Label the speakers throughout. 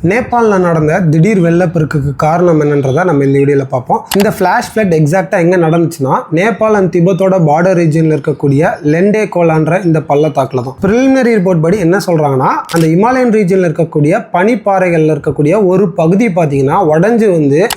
Speaker 1: நேபாளில் நடந்த திடீர் வெள்ளப்பெருக்குக்கு காரணம் என்னன்றதை நம்ம இந்த வீடியோவில் பார்ப்போம். இந்த ஃப்ளாஷ் ஃப்ளட் எக்ஸாக்டாக எங்கே நடந்துச்சுன்னா நேபாள் அண்ட் திபெத்தோட பார்டர் ரீஜனில் இருக்கக்கூடிய லெண்டே கோலான்ற இந்த பள்ளத்தாக்கில் தான். ப்ரிலிமினரி ரிப்போர்ட் படி என்ன சொல்கிறாங்கன்னா, அந்த இமாலயன் ரீஜனில் இருக்கக்கூடிய பனிப்பாறைகளில் இருக்கக்கூடிய ஒரு பகுதி பார்த்தீங்கன்னா உடஞ்சி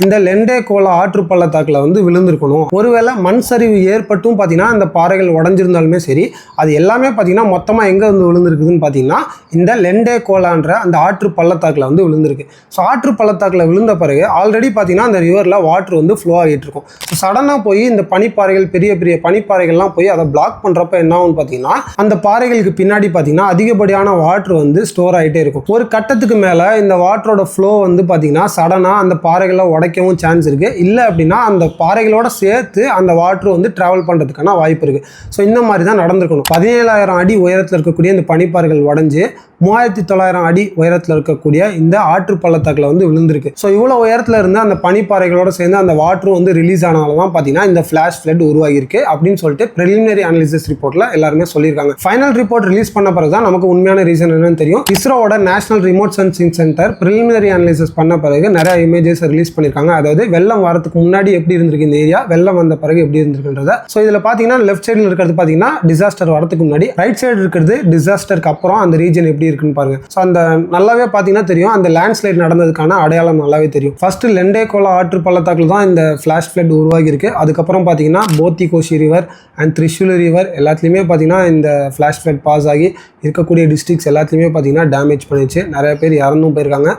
Speaker 1: இந்த லெண்டே கோலா ஆற்று பள்ளத்தாக்கில் விழுந்திருக்கணும். ஒருவேளை மண் சரிவு ஏற்பட்டும் பார்த்தீங்கன்னா அந்த பாறைகள் உடஞ்சிருந்தாலுமே சரி, அது எல்லாமே பார்த்தீங்கன்னா மொத்தமாக எங்கே விழுந்திருக்குதுன்னு பார்த்தீங்கன்னா இந்த லெண்டே கோலான்ற அந்த ஆற்று பள்ளத்தாக்கில் விழுந்திருக்கு. ஸோ ஆற்று பள்ளத்தாக்கில் விழுந்த பிறகு ஆல்ரெடி பார்த்தீங்கன்னா அந்த ரிவரில் வாட்டர் ஃப்ளோ ஆகிட்டு இருக்கும். ஸோ சடனாக போய் இந்த பனிப்பாறைகள் பெரிய பெரிய பனிப்பாறைகள்லாம் போய் அதை பிளாக் பண்ணுறப்ப என்ன ஆகும்னு பார்த்தீங்கன்னா அந்த பாறைகளுக்கு பின்னாடி பார்த்தீங்கன்னா அதிகப்படியான வாட்டர் ஸ்டோர் ஆகிட்டே இருக்கும். ஒரு கட்டத்துக்கு மேலே இந்த வாட்டரோட ஃப்ளோ பார்த்தீங்கன்னா சடனாக அந்த பாறைகளை உடைக்கவும் சான்ஸ் இருக்குது. இல்லை அப்படின்னா அந்த பாறைகளோட சேர்த்து அந்த வாட்டர் ட்ராவல் பண்ணுறதுக்கான வாய்ப்பு இருக்குது. ஸோ இந்த மாதிரி தான் நடந்திருக்கணும். 17,000 அடி உயரத்தில் இருக்கக்கூடிய இந்த பனிப்பாறைகள் உடஞ்சி 3,900 அடி உயரத்தில் இருக்கக்கூடிய இந்த ஆற்று பள்ளத்தாக்கில் விழுந்திருக்கு. ஸோ இவ்வளோ உயரத்தில் இருந்து அந்த பனிப்பாறைகளோட சேர்ந்து அந்த வாட்டரும் ரிலீஸ் ஆனால தான் பார்த்தீங்கன்னா இந்த ஃப்ளாஷ் ஃப்ளட் உருவாகிருக்கு அப்படின்னு சொல்லிட்டு ப்ரிலிமினரி அனாலிசிஸ் ரிப்போர்ட்டில் எல்லாருமே சொல்லியிருக்காங்க. ஃபைனல் ரிப்போர்ட் ரிலீஸ் பண்ண பிறகு தான் நமக்கு உண்மையான ரீசன் என்னன்னு தெரியும். இஸ்ரோவோட national remote sensing centre preliminary analysis பண்ண பிறகு நிறைய இமேஜஸ் ரிலீஸ் பண்ணியிருக்காங்க. அதாவது வெள்ளம் வரதுக்கு முன்னாடி எப்படி இருந்திருக்கு இந்த ஏரியா, வெள்ளம் வந்த பிறகு எப்படி இருந்திருக்குன்றத. ஸோ இதில் பார்த்தீங்கன்னா லெஃப்ட் சைடில் இருக்கிறது பார்த்தீங்கன்னா டிசாஸ்டர் வரதுக்கு முன்னாடி, ரைட் சைடு இருக்கிறது டிசாஸ்டருக்கு அப்புறம் அந்த ரீஜன் எப்படி இருக்குன்னு பாருங்க. ஸோ அந்த நல்லாவே பார்த்தீங்கன்னா தெரியும், அந்த லேண்ட்ஸ்லைட் நடந்ததுக்கான அடையாளம் நல்லாவே தெரியும். ஃபர்ஸ்ட் லெண்டே கோலா ஆற்று பள்ளத்தாக்கில் தான் இந்த ஃப்ளாஷ் ஃப்ளட் உருவாகி இருக்கு. அதுக்கப்புறம் பார்த்தீங்கன்னா போத்தி கோஷி ரிவர் அண்ட் திரிஷூலி ரிவர் எல்லாத்துலேயுமே பார்த்தீங்கன்னா இந்த ஃப்ளாஷ் ஃப்ளட் பாஸ் ஆகி இருக்கக்கூடிய டிஸ்ட்ரிக்ஸ் எல்லாத்துலேயுமே பார்த்தீங்கன்னா டேமேஜ் பண்ணிச்சு. நிறைய பேர் இறந்தும் போயிருக்காங்க.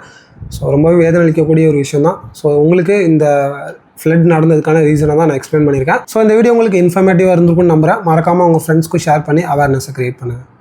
Speaker 1: ஸோ ரொம்பவே வேதனை அளிக்கக்கூடிய ஒரு விஷயம் தான். ஸோ உங்களுக்கு இந்த ஃப்ளட் நடந்ததுக்கான ரீசனை தான் நான் எக்ஸ்பிளைன் பண்ணியிருக்கேன். ஸோ இந்த வீடியோ உங்களுக்கு இன்ஃபர்மேட்டிவாக இருந்திருக்கும்னு நம்புறேன். மறக்காமல் உங்கள் ஃப்ரெண்ட்ஸ்க்கு ஷேர் பண்ணி அவேர்னஸை கிரியேட் பண்ணுங்கள்.